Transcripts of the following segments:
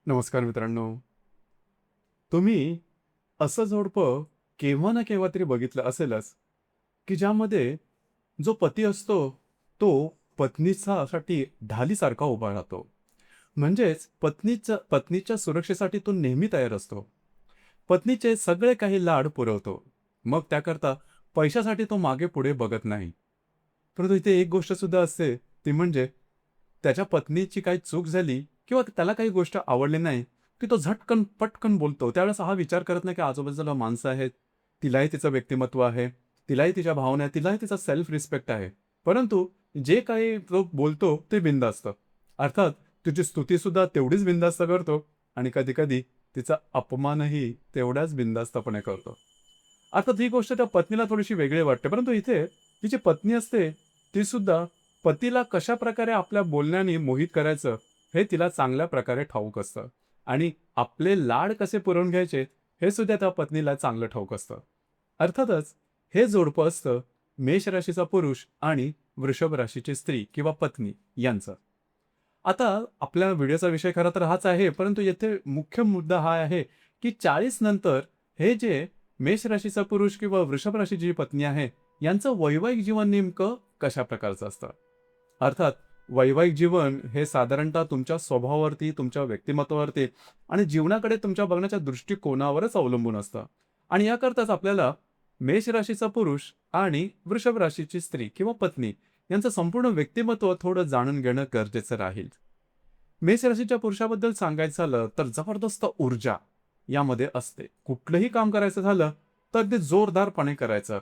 नमस्कार मित्रांनो. तुम्ही असं जोडपं केव्हा ना केव्हा तरी बघितलं असेलच, की ज्यामध्ये जो पती असतो, तो पत्नीसाठी ढालीसारखा उभा राहतो. म्हणजेच पत्नीच्या सुरक्षेसाठी तो नेहमी तयार असतो. पत्नीचे सगळे काही लाड पुरवतो. मग त्याकरता पैशासाठी तो मागे-पुढे बघत नाही. परंतु इथे एक गोष्ट सुद्धा असते, ती म्हणजे त्याच्या पत्नीची काही चूक झाली किंवा त्याला काही गोष्ट आवडली नाही, की तो झटकन, पटकन बोलतो. त्यावेळेस हा विचार करत नाही, की आजूबाजूला माणसं आहेत. तिलाही तिचं व्यक्तिमत्व आहे. तिलाही तिच्या भावना आहेत. तिलाही तिचा सेल्फ रिस्पेक्ट आहे. परंतु जे काही तो बोलतो ते बिनधास्त. अर्थात तिची स्तुतीसुद्धा तेवढीच बिनधास्त करतो आणि कधी-कधी तिचा अपमानही तेवढ्याच बिनधास्तपणे करतो. आता ती गोष्ट त्या पत्नीला थोडीशी वेगळी वाटते. परंतु इथे ती जी पत्नी असते, ती सुद्धा पतीला कशाप्रकारे आपल्या बोलण्याने मोहित करायचं, हे तिला चांगल्या प्रकारे ठाऊक असतं. आणि आपले लाड कसे पुरवून घ्यायचे, हे सुद्धा त्या पत्नीला चांगलं ठाऊक असतं. अर्थातच हे जोडपं असतं मेष राशीचा पुरुष आणि वृषभ राशीची स्त्री किंवा पत्नी यांचं. आता आपल्या व्हिडिओचा विषय खरा तर हाच आहे, परंतु येथे मुख्य मुद्दा हा आहे, की 40 नंतर हे जे मेष राशीचा पुरुष किंवा वृषभ राशीची जी पत्नी आहे, यांचं वैवाहिक जीवन नेमकं कशा प्रकारचं असतं? अर्थात वैवाहिक जीवन हे साधारणतः तुमच्या स्वभावावरती, तुमच्या व्यक्तिमत्त्वावरती आणि जीवनाकडे तुमच्या बघण्याच्या दृष्टिकोनावरच अवलंबून असतं. आणि याकरताच आपल्याला मेष राशीचा पुरुष आणि वृषभ राशीची स्त्री किंवा पत्नी यांचं संपूर्ण व्यक्तिमत्व थोडं जाणून घेणं गरजेचं राहील. मेष राशीच्या पुरुषाबद्दल सांगायचं झालं तर जबरदस्त ऊर्जा यामध्ये असते. कुठलंही काम करायचं झालं तर ते जोरदारपणे करायचं.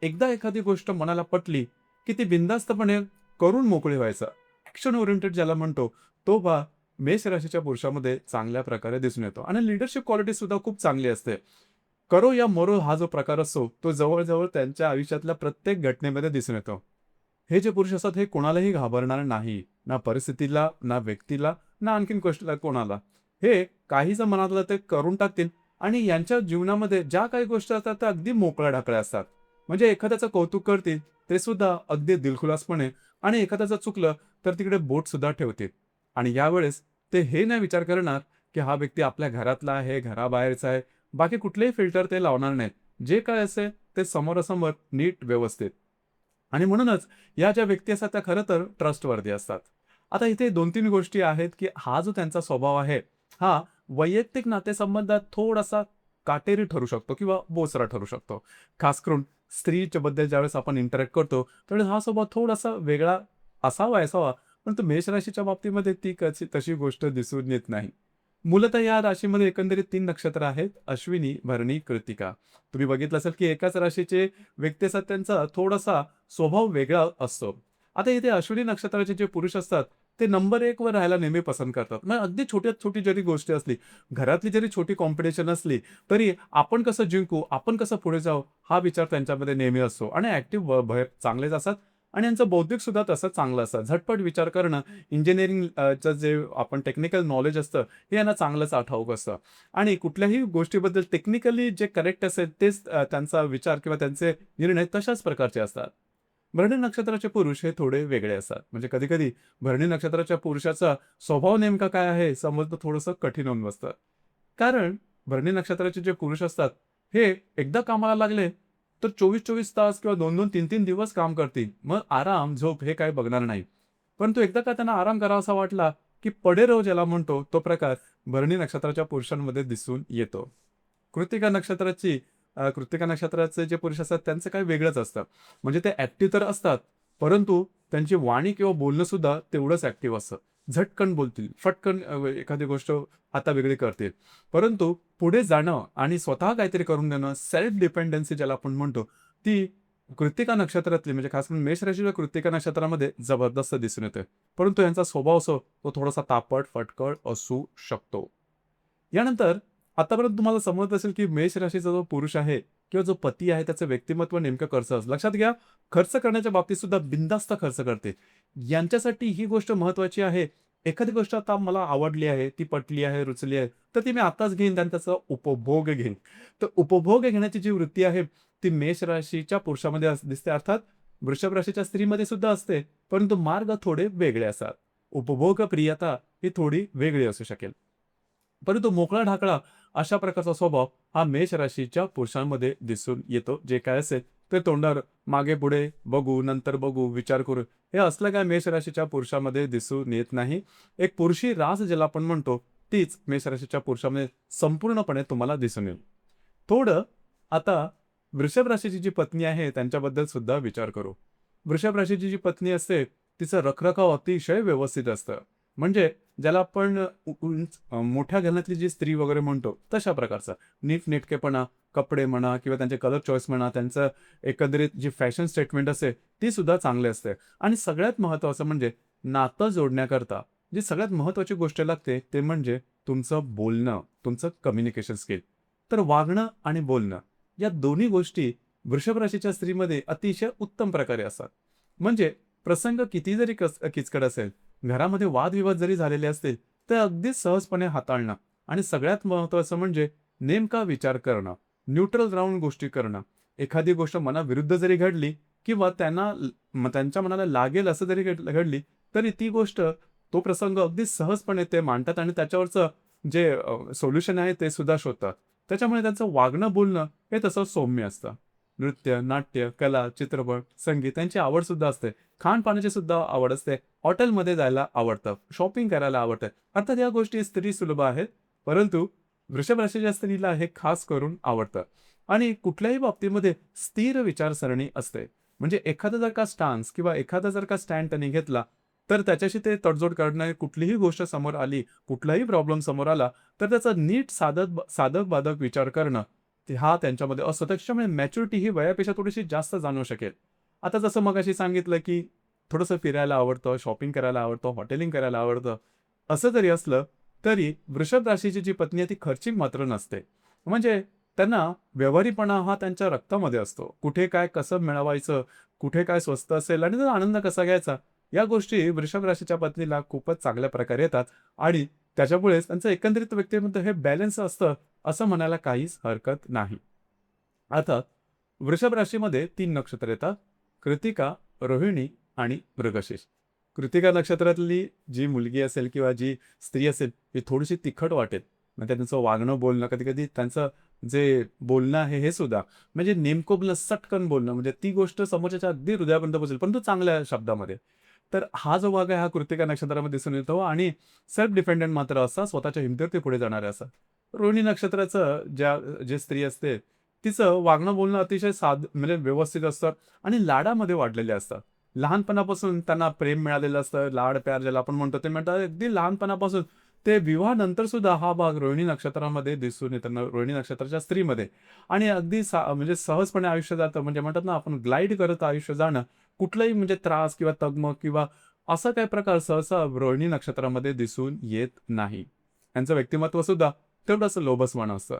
एकदा एखादी गोष्ट मनाला पटली की ती बिनधास्तपणे करून मोकळे व्हायचं. ॲक्शन ओरिएंटेड ज्याला म्हणतो, तो मेष राशीच्या पुरुषामध्ये चांगल्या प्रकारे दिसून येतो आणि लीडरशिप क्वालिटी सुद्धा खूप चांगली असते. करो या मरो हा जो प्रकार असतो, तो जवळ त्यांच्या आयुष्यातल्या प्रत्येक घटनेमध्ये दिसून येतो. हे जे पुरुष असतात हे कोणालाही घाबरणार नाही. ना परिस्थितीला, ना व्यक्तीला, ना आणखीन गोष्टीला कोणाला. हे काही जर मनातलं ते करून टाकतील आणि यांच्या जीवनामध्ये ज्या काही गोष्टी असतात त्या अगदी मोकळ्या-ढाकळ्या असतात. म्हणजे एखाद्याचं कौतुक करतील, ते सुद्धा अगदी दिलखुलासपणे आणि एखाद्याचं चुकलं तर तिकडे बोट सुद्धा ठेवतील. आणि यावेळेस ते हे नाही विचार करणार, की हा व्यक्ती आपल्या घरातला आहे, घराबाहेरचा आहे. बाकी कुठलेही फिल्टर ते लावणार नाहीत. जे काय असेल ते समोरासमोर नीट व्यवस्थित. आणि म्हणूनच या ज्या व्यक्ती असतात त्या खरं तर ट्रस्टवर्दी असतात. आता इथे 2-3 गोष्टी आहेत, की हा जो त्यांचा स्वभाव आहे, हा वैयक्तिक नातेसंबंधात थोडासा काटेरी ठरू शकतो किंवा बोचरा ठरू शकतो. खास करून स्त्रीच्या बद्दल ज्यावेळेस आपण इंटरॅक्ट करतो, त्यावेळेस हा स्वभाव थोडासा वेगळा असावा, परंतु मेष राशीच्या बाबतीमध्ये ती तशी गोष्ट दिसून येत नाही. मूलतः या राशीमध्ये एकंदरीत 3 नक्षत्र आहेत, अश्विनी, भरणी, कृत्तिका. तुम्ही बघितलं असेल, की एकाच राशीचे व्यक्ती असतात त्यांचा थोडासा स्वभाव वेगळा असतो. आता इथे अश्विनी नक्षत्राचे जे पुरुष असतात, ते नंबर 1 वर राहायला नेहमी पसंत करतात. मग अगदी छोट्यात छोटी जरी गोष्ट असली, घरातली जरी छोटी कॉम्पिटिशन असली, तरी आपण कसं जिंकू, आपण कसं पुढे जाऊ, हा विचार त्यांच्यामध्ये नेहमी असतो आणि ॲक्टिव्ह चांगलेच असतात आणि यांचं बौद्धिक सुद्धा तसं चांगलं असतं. झटपट विचार करणं, इंजिनिअरिंग जे आपण टेक्निकल नॉलेज असतं, हे यांना चांगलंच ठाऊक असतं आणि कुठल्याही गोष्टीबद्दल टेक्निकली जे करेक्ट असेल तेच त्यांचा विचार किंवा त्यांचे निर्णय तशाच प्रकारचे असतात. भरणी नक्षत्राचे पुरुष हे थोडे वेगळे असतात. म्हणजे कधी-कधी भरणी नक्षत्राच्या पुरुषाचा स्वभाव नेमका काय आहे समजणं थोडंसं कठीण होऊन बसतं. कारण भरणी नक्षत्राचे जे पुरुष असतात, हे एकदा कामाला लागले तर 24-24 तास किंवा 2-2, 3-3 दिवस काम करतील. मग आराम, झोप हे काही बघणार नाही. परंतु एकदा का त्यांना आराम करावासा वाटला, की पडे रहो ज्याला म्हणतो, तो प्रकार भरणी नक्षत्राच्या पुरुषांमध्ये दिसून येतो. कृत्तिका नक्षत्राची कृत्तिका नक्षत्राचे जे पुरुष असतात त्यांचं काही वेगळंच असतं. म्हणजे ते ॲक्टिव्ह तर असतात, परंतु त्यांची वाणी किंवा बोलणं सुद्धा तेवढंच ॲक्टिव्ह असतं. झटकन बोलतील, फटकन एखादी गोष्ट हातावेगळी करतील. परंतु पुढे जाणं आणि स्वतः काहीतरी करून देणं, सेल्फ डिपेंडन्सी ज्याला आपण म्हणतो, ती कृत्तिका नक्षत्रातली म्हणजे खास करून मेष राशीच्या कृत्तिका नक्षत्रामध्ये जबरदस्त दिसून येते. परंतु यांचा स्वभाव असो, तो थोडासा तापट, फटकळ असू शकतो. यानंतर आतापर्यंत तुम्हाला समजत असेल, की मेष राशीचा जो पुरुष आहे किंवा जो पती आहे, त्याचं व्यक्तिमत्व नेमकं कसं असतं. लक्षात घ्या, खर्च करण्याच्या बाबतीत सुद्धा बिनधास्त खर्च करते. यांच्यासाठी ही गोष्ट महत्त्वाची आहे. एखादी गोष्ट आता मला आवडली आहे, ती पटली आहे, रुचली आहे, तर ती मी आत्ताच घेईन आणि त्याचा उपभोग घेईन. तर उपभोग घेण्याची जी वृत्ती आहे, ती मेष राशीच्या पुरुषामध्ये दिसते. अर्थात वृषभ राशीच्या स्त्रीमध्ये सुद्धा असते, परंतु मार्ग थोडे वेगळे असतात. उपभोगप्रियता ही थोडी वेगळी असू शकेल. परंतु मोकळा ढाकळा अशा प्रकारचा स्वभाव हा मेष राशीच्या पुरुषांमध्ये दिसून येतो. जे काय असेल ते तोंडावर मागे पुढे बघू, नंतर बघू, विचार करू, हे असलं काय मेष राशीच्या पुरुषामध्ये दिसून येत नाही. एक पुरुषी रास ज्याला आपण म्हणतो, तीच मेष राशीच्या पुरुषामध्ये संपूर्णपणे तुम्हाला दिसून येईल. थोडं आता वृषभ राशीची जी पत्नी आहे त्यांच्याबद्दल सुद्धा विचार करू. वृषभ राशीची जी पत्नी असते, तिचं रखरखाव अतिशय व्यवस्थित असतं. म्हणजे ज्याला आपण मोठ्या घराण्यातली जी स्त्री वगैरे म्हणतो, तशा प्रकारचा. नीटनेटकेपणा, कपडे म्हणा किंवा त्यांचे कलर चॉईस म्हणा, त्यांचं एकंदरीत जी फॅशन स्टेटमेंट असते, ती सुद्धा चांगली असते. आणि सगळ्यात महत्त्वाचं म्हणजे नातं जोडण्याकरता जी सगळ्यात महत्त्वाची गोष्ट लागते, ते म्हणजे तुमचं बोलणं, तुमचं कम्युनिकेशन स्किल. तर वागणं आणि बोलणं या दोन्ही गोष्टी वृषभ राशीच्या स्त्रीमध्ये अतिशय उत्तम प्रकारे असतात. म्हणजे प्रसंग किती जरी किचकट असेल, घरामध्ये वादविवाद जरी झालेले असतील, तर अगदी सहजपणे हाताळणं आणि सगळ्यात महत्त्वाचं म्हणजे नेमका विचार करणं, न्यूट्रल राहून गोष्टी करणं. एखादी गोष्ट मनाविरुद्ध जरी घडली किंवा त्यांच्या मनाला लागेल असं जरी घडली, तरी ती गोष्ट, तो प्रसंग अगदी सहजपणे ते मांडतात आणि त्याच्यावरचं जे सोल्युशन आहे ते सुद्धा शोधतात. त्याच्यामुळे त्यांचं वागणं, बोलणं हे तसं सौम्य असतं. नृत्य, नाट्य, कला, चित्रपट, संगीत यांची आवड सुद्धा असते. खानपानाची सुद्धा आवड असते. हॉटेलमध्ये जायला आवडतं, शॉपिंग करायला आवडतं. अर्थात या गोष्टी स्त्री सुलभ आहेत, परंतु वृषभ राशीच्या स्त्रीला हे खास करून आवडतं. आणि कुठल्याही बाबतीमध्ये स्थिर विचारसरणी असते. म्हणजे एखादा जर का स्टान्स किंवा एखादा जर का स्टँड त्यांनी घेतला, तर त्याच्याशी ते तडजोड करणारी कुठलीही गोष्ट समोर आली, कुठलाही प्रॉब्लेम समोर आला, तर त्याचा नीट साधक-बाधक विचार करणं, हा त्यांच्यामध्ये असतो. त्याच्यामुळे मॅच्युरिटी ही वयापेक्षा थोडीशी जास्त जाणवू शकेल. आता जसं मगाशी सांगितलं, की थोडंसं फिरायला आवडतं, शॉपिंग करायला आवडतं, हॉटेलिंग करायला आवडतं. असं जरी असलं, तरी वृषभ राशीची जी पत्नी आहे ती खर्चिक मात्र नसते. म्हणजे त्यांना व्यवहारीपणा हा त्यांच्या रक्तामध्ये असतो. कुठे काय कसं मिळवायचं, कुठे काय स्वस्त असेल आणि त्याचा आनंद कसा घ्यायचा, या गोष्टी वृषभ राशीच्या पत्नीला खूपच चांगल्या प्रकारे येतात आणि त्याच्यामुळेच त्यांचं एकंदरीत व्यक्तिमत्व हे बॅलन्स असतं, असं म्हणायला काहीच हरकत नाही. आता वृषभ राशीमध्ये 3 नक्षत्र येतात. कृत्तिका, रोहिणी आणि मृगशीर्ष. कृत्तिका नक्षत्रातली जी मुलगी असेल किंवा जी स्त्री असेल, ती थोडीशी तिखट वाटेल. म्हणजे त्यांचं वागणं, बोलणं, कधी-कधी त्यांचं जे बोलणं आहे हे सुद्धा, म्हणजे नेमकं बोलणं, सटकन बोलणं, म्हणजे ती गोष्ट समोरच्याच्या अगदी हृदयापर्यंत पोहोचेल, परंतु चांगल्या शब्दामध्ये. तर हा जो भाग आहे हा कृत्तिका नक्षत्रामध्ये दिसून येतो आणि सेल्फ डिपेंडंट मात्र असतात, स्वतःच्या हिमतीवर ते पुढे जाणारे असतात. रोहिणी नक्षत्राचं जे स्त्री असते, तिचं वागणं बोलणं अतिशय म्हणजे व्यवस्थित असतं आणि लाडामध्ये वाढलेले असतात. लहानपणापासून त्यांना प्रेम मिळालेलं असतं, लाड प्यार ज्याला आपण म्हणतो, ते म्हणतात अगदी लहानपणापासून ते विवाहानंतर सुद्धा हा भाग रोहिणी नक्षत्रामध्ये दिसून येतो, रोहिणी नक्षत्राच्या स्त्रीमध्ये. आणि अगदी म्हणजे सहजपणे आयुष्य जातं, म्हणजे म्हणतात ना आपण ग्लाईड करत आयुष्य जाणं, कुठलाही म्हणजे त्रास किंवा तगमग किंवा असा काही प्रकार सहसा रोहिणी नक्षत्रामध्ये दिसून येत नाही. त्यांचं व्यक्तिमत्व सुद्धा तेवढंच लोभसवाणं असतं.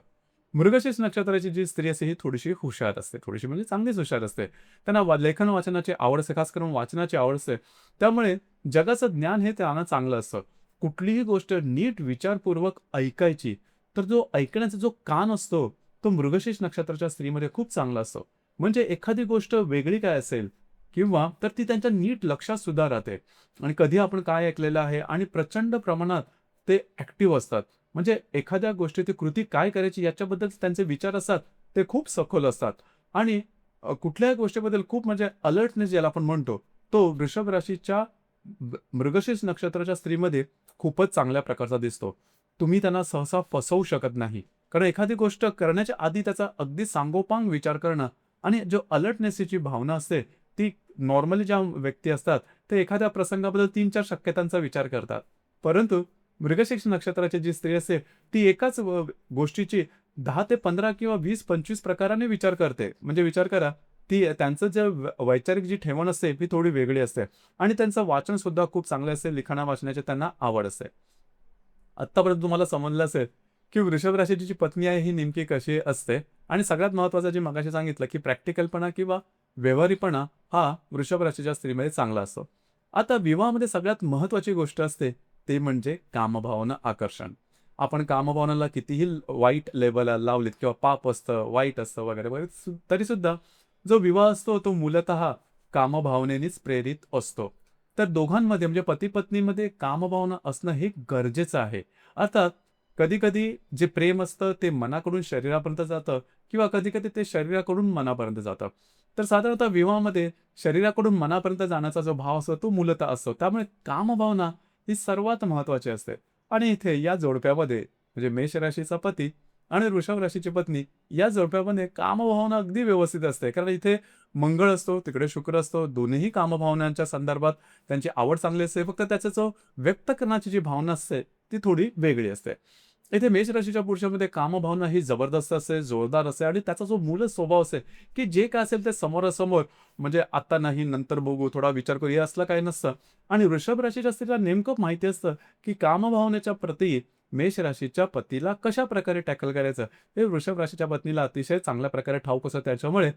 मृगशीर्ष नक्षत्राची जी स्त्री असते ही थोडीशी हुशार असते. थोडीशी म्हणजे चांगलीच हुशार असते. त्यांना लेखन वाचनाची आवड असते, खास करून वाचनाची आवड असते. त्यामुळे जगाचं ज्ञान हे त्यांना चांगलं असतं. कुठलीही गोष्ट नीट विचारपूर्वक ऐकायची, तर जो ऐकण्याचा जो कान असतो, तो मृगशीर्ष नक्षत्राच्या स्त्रीमध्ये खूप चांगला असतो. म्हणजे एखादी गोष्ट वेगळी काय असेल किंवा तर ती त्यांच्या नीट लक्षात सुद्धा राहते आणि कधी आपण काय ऐकलेलं आहे आणि प्रचंड प्रमाणात ते ॲक्टिव्ह असतात. म्हणजे एखाद्या गोष्टीची कृती काय करायची याच्याबद्दल त्यांचे विचार असतात, ते खूप सखोल असतात आणि कुठल्याही गोष्टीबद्दल खूप म्हणजे अलर्टनेस ज्याला आपण म्हणतो, तो वृषभ राशीच्या मृगशीर्ष नक्षत्राच्या स्त्रीमध्ये खूपच चांगल्या प्रकारचा दिसतो. तुम्ही त्यांना सहसा फसवू शकत नाही. कारण एखादी गोष्ट करण्याच्या आधी त्याचा अगदी सांगोपांग विचार करणं आणि जो अलर्टनेसची भावना असते, ती नॉर्मली ज्या व्यक्ती असतात, ते एखाद्या प्रसंगाबद्दल 3-4 शक्यतांचा विचार करतात. परंतु मृगशीर्ष नक्षत्राची जी स्त्री असते, ती एकाच गोष्टीची 10 ते 15 किंवा 20-25 प्रकाराने विचार करते. म्हणजे विचार करा, ती त्यांचं जे वैचारिक जी ठेवण असते, ती थोडी वेगळी असते आणि त्यांचं वाचन सुद्धा खूप चांगलं असते. लिखाणा वाचण्याची त्यांना आवड असते. आत्तापर्यंत तुम्हाला समजलं असेल, की वृषभ राशीची जी पत्नी आहे, ही नेमकी कशी असते आणि सगळ्यात महत्त्वाचं जे मगाशी सांगितलं, की प्रॅक्टिकलपणा किंवा व्यवहारीपणा हा वृषभ राशीच्या स्त्रीमध्ये चांगला असतो. आता विवाहामध्ये सगळ्यात महत्त्वाची गोष्ट असते, ते म्हणजे कामभावना आकर्षण. आपण कामभावनाला कितीही वाईट लेबल लावलीत किंवा पाप असतं, वाईट असतं वगैरे, वगैरे तरीसुद्धा जो विवाह असतो, तो मूलतः कामभावनेनेच प्रेरित असतो. तर दोघांमध्ये म्हणजे पती-पत्नीमध्ये कामभावना असणं हे गरजेचं आहे. अर्थात कधी कधी जे प्रेम असतं ते मनाकडून शरीरापर्यंत जातं किंवा कधी कधी ते शरीराकडून मनापर्यंत जातं. तर साधारणतः विवाहामध्ये शरीराकडून मनापर्यंत जाण्याचा जो भाव असतो तो मूलतः असतो. त्यामुळे कामभावना ही सर्वात महत्वाची असते. आणि इथे या जोडप्यामध्ये म्हणजे मेष राशीचा पती आणि वृषभ राशीची पत्नी या जोडप्यामध्ये कामभावना अगदी व्यवस्थित असते. कारण इथे मंगळ असतो, तिकडे शुक्र असतो. दोन्हीही कामभावनांच्या संदर्भात त्यांची आवड चांगली असते. फक्त त्याचा जो व्यक्त करण्याची जी भावना असते ती थोडी वेगळी असते. इथे मेष राशीच्या पुरुषामध्ये कामभावना ही जबरदस्त असते, जोरदार असते आणि त्याचा जो मूळ स्वभाव असेल, की जे काय असेल ते समोरासमोर म्हणजे आता नाही, नंतर बघू, थोडा विचार करू, हे असलं काही नसतं. आणि वृषभ राशीच्या स्त्रीला नेमकं माहिती असतं, की कामभावनेच्या प्रती मेष राशीच्या पतीला कशा प्रकारे टॅकल करायचं, हे वृषभ राशीच्या पत्नीला अतिशय चांगल्या प्रकारे ठाऊक असतं. त्याच्यामुळे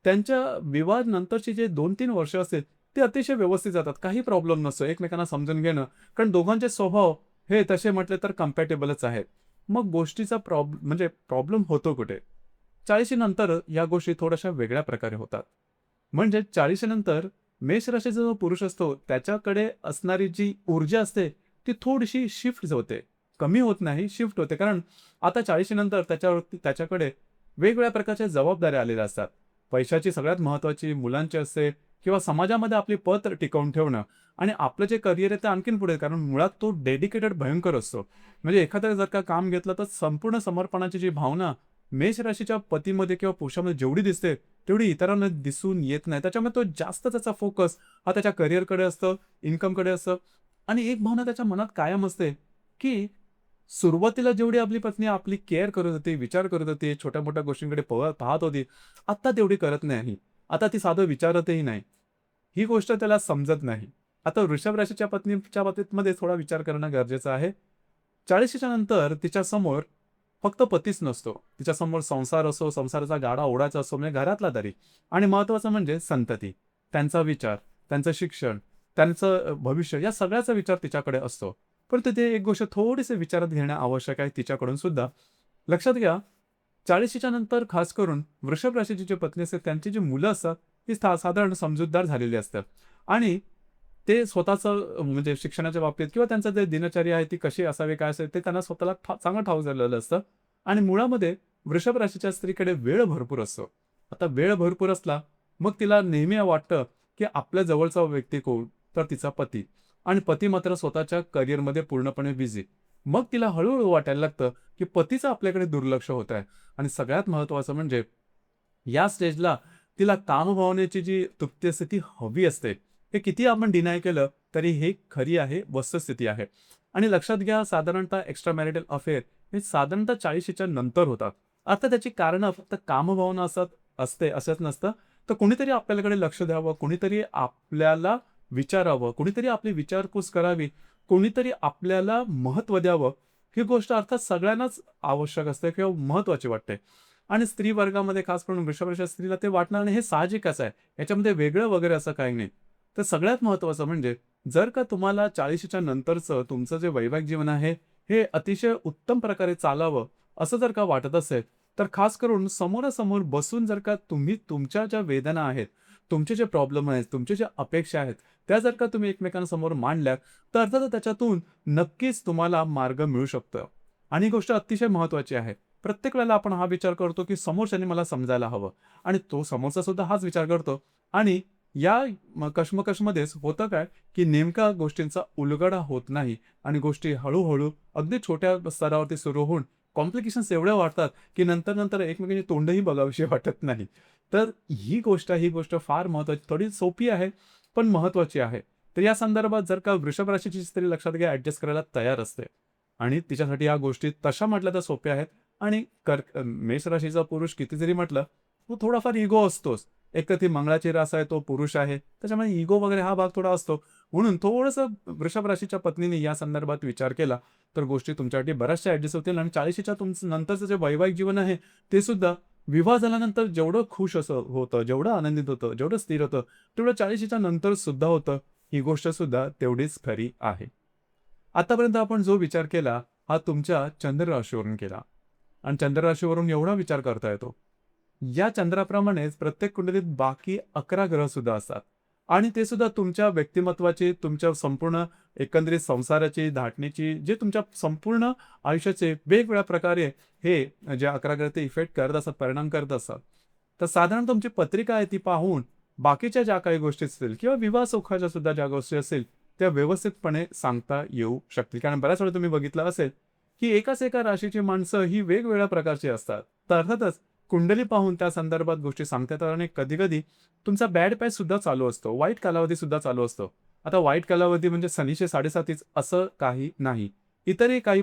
त्यांच्या विवाह नंतरची जे 2-3 वर्ष असतील, ते अतिशय व्यवस्थित जातात. काही प्रॉब्लेम नसतो. एकमेकांना समजून घेणं, कारण दोघांचे स्वभाव हे तसे म्हटले तर कम्पॅटेबलच आहेत. मग गोष्टीचा म्हणजे प्रॉब्लेम होतो कुठे? 40शी नंतर या गोष्टी थोड्याशा वेगळ्या प्रकारे होतात. म्हणजे 40शी नंतर मेष राशीचा जो पुरुष असतो, त्याच्याकडे असणारी जी ऊर्जा असते, ती थोडीशी शिफ्ट होते. कमी होत नाही, शिफ्ट होते. कारण आता 40शी नंतर त्याच्याकडे वेगवेगळ्या प्रकारच्या जबाबदाऱ्या आलेल्या असतात. पैशाची सगळ्यात महत्त्वाची, मुलांची असते किंवा समाजामध्ये आपली पत टिकवून ठेवणं आणि आपलं जे करिअर आहे ते आणखीन पुढे, कारण मुळात तो डेडिकेटेड भयंकर असतो. म्हणजे एखादं जर का काम घेतलं तर संपूर्ण समर्पणाची जी भावना मेष राशीच्या पतीमध्ये किंवा पुरुषामध्ये जेवढी दिसते, तेवढी इतरांना दिसून येत नाही. त्याच्यामुळे तो जास्त त्याचा फोकस हा त्याच्या करिअरकडे असतं, इन्कमकडे असतं आणि एक भावना त्याच्या मनात कायम असते, की सुरुवातीला जेवढी आपली पत्नी आपली केअर करत होती, विचार करत होती, छोट्या-मोठ्या गोष्टींकडे पाहत होती, आत्ता तेवढी करत नाही. आता ती साधं विचारतही नाही. ही गोष्ट त्याला समजत नाही. आता वृषभ राशीच्या पत्नीच्या बाबतीतमध्ये थोडा विचार करणं गरजेचं आहे. 40शीच्या नंतर तिच्यासमोर फक्त पतीच नसतो. तिच्यासमोर संसार असो, संसाराचा गाडा ओढायचा असो, म्हणजे घरातला तरी. आणि महत्त्वाचं म्हणजे संतती, त्यांचा विचार, त्यांचं शिक्षण, त्यांचं भविष्य या सगळ्याचा विचार तिच्याकडे असतो. परंतु ते एक गोष्ट थोडीशी विचारात घेणं आवश्यक आहे तिच्याकडून सुद्धा. लक्षात घ्या, 40शीच्या नंतर खास करून वृषभ राशीची जी पत्नी असते, त्यांची जी मुलं असतात, ती साधारण समजूतदार झालेली असतात. आणि ते स्वतःचं म्हणजे शिक्षणाच्या बाबतीत किंवा त्यांचं जे दिनचर्या आहे ती कशी असावी, काय असेल ते त्यांना स्वतःला चांगलं ठाऊक झालेलं असतं. आणि मुळामध्ये वृषभ राशीच्या स्त्रीकडे वेळ भरपूर असतो. आता वेळ भरपूर असला, मग तिला नेहमी वाटतं, की आपल्या जवळचा व्यक्ती कोण? तर तिचा पती. आणि पती मात्र स्वतःच्या करिअरमध्ये पूर्णपणे बिझी. मग तिला हळू वाटायला लागतं, की पतीचं आपल्याकडे दुर्लक्ष होत आहे. आणि सगळ्यात महत्त्वाचं म्हणजे या स्टेजला तिला कामभावनेची जी तृप्ती असते ती हवी असते. हे किती आपण डिनाय केलं तरी हे खरी आहे, वस्तुस्थिती आहे. आणि लक्षात घ्या, साधारणतः एक्स्ट्रा मॅरिटल अफेअर हे साधारणतः 40शीच्या नंतर होतात. आता त्याची कारणं फक्त कामभावना असते असंच नसतं. तर कुणीतरी आपल्याकडे लक्ष द्यावं, कुणीतरी आपल्याला विचारावं, कुणीतरी आपली विचारपूस करावी, कोणीतरी आपल्याला महत्त्व द्यावं. ही गोष्ट अर्थात सगळ्यांनाच आवश्यक असते किंवा महत्त्वाची वाटते. आणि स्त्री वर्गामध्ये खास करून वृषभ राशीच्या स्त्रीला ते वाटणार नाही, हे साहजिकच आहे. याच्यामध्ये वेगळं वगैरे असं काही नाही. तर सगळ्यात महत्त्वाचं म्हणजे जर का तुम्हाला 40शीच्या नंतरचं तुमचं जे वैवाहिक जीवन आहे, हे अतिशय उत्तम प्रकारे चालावं, असं जर का वाटत असेल, तर खास करून समोरासमोर बसून जर का तुम्ही तुमच्या ज्या वेदना आहेत, तुमचे जे प्रॉब्लेम आहेत, तुमच्या ज्या अपेक्षा आहेत, त्या जर का तुम्ही एकमेकांसमोर मांडल्या, तर अर्थातच त्याच्यातून नक्कीच तुम्हाला मार्ग मिळू शकतो. आणि ही गोष्ट अतिशय महत्त्वाची आहे. प्रत्येक वेळेला आपण हा विचार करतो, की समोरच्याने मला समजायला हवं आणि तो समोरचा सुद्धा हाच विचार करतो आणि या कशमकशमध्येच होतं काय, की नेमका गोष्टींचा उलगडा होत नाही आणि गोष्टी हळू अगदी छोट्या स्तरावरती सुरू होऊन कॉम्प्लिकेशन्स एवढ्या वाढतात, की नंतर एकमेकांची तोंडही बघावीशी वाटत नाही. तर ही गोष्ट फार महत्त्वाची, थोडी सोपी आहे, पण महत्त्वाची आहे. तर या संदर्भात जर का वृषभ राशीची स्त्री लक्षात घ्या ॲडजस्ट करायला तयार असते आणि तिच्यासाठी या गोष्टी तशा म्हटल्या तर सोप्या आहेत आणि मेष राशीचा पुरुष किती जरी म्हटलं, तो थोडाफार इगो असतोच. एक तर ती मंगळाची रास आहे, तो पुरुष आहे. त्याच्यामुळे इगो वगैरे हा भाग थोडा असतो. म्हणून थोडंसं वृषभ राशीच्या पत्नीने या संदर्भात विचार केला, तर गोष्टी तुमच्यासाठी बऱ्याचशा ॲडजस्ट होतील आणि 40शीच्या तुमचं नंतरचं जे वैवाहिक जीवन आहे, ते सुद्धा विवाह झाल्यानंतर जेवढं खुश असं होतं, जेवढं आनंदित होतं, जेवढं स्थिर होतं, तेवढं 40शीच्या नंतर सुद्धा होतं. ही गोष्ट सुद्धा तेवढीच खरी आहे. आतापर्यंत आपण जो विचार केला, हा तुमच्या चंद्र राशीवरून केला आणि चंद्र राशीवरून एवढा विचार करता येतो. या चंद्राप्रमाणेच प्रत्येक कुंडलीत बाकी 11 ग्रह सुद्धा असतात आणि ते सुद्धा तुमच्या व्यक्तिमत्त्वाची, तुमच्या संपूर्ण एकंदरीत संसाराची, धाटणीची, जे तुमच्या संपूर्ण आयुष्याचे वेगवेगळ्या प्रकारे हे जे 11 ग्रह ते इफेक्ट करत असतात, परिणाम करत असतात. तर साधारण तुमची पत्रिका आहे ती पाहून बाकीच्या ज्या काही गोष्टी असतील किंवा विवाह सुखाच्या सुद्धा ज्या गोष्टी असतील, त्या व्यवस्थितपणे सांगता येऊ शकतील. कारण बऱ्याच वेळा तुम्ही बघितलं असेल, की एकाच एका राशीची माणसं ही वेगवेगळ्या प्रकारची असतात. तर अर्थातच कुंडली पाहून त्या संदर्भात गोष्टी सांगता येतात आणि कधी-कधी तुमचा बॅड पॅच सुद्धा चालू असतो. वाईट कालावधी सुद्धा चालू असतो. आता वाईट कालावधी म्हणजे शनीचे 7.5च असं काही नाही. इतरही काही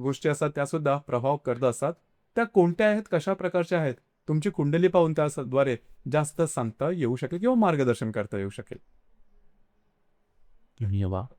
गोष्टी असतात त्या सुद्धा प्रभाव करत असतात. त्या कोणत्या आहेत, कशा प्रकारच्या आहेत, तुमची कुंडली पाहून त्याद्वारे जास्त सांगता येऊ शकेल किंवा मार्गदर्शन करता येऊ शकेल. धन्यवाद.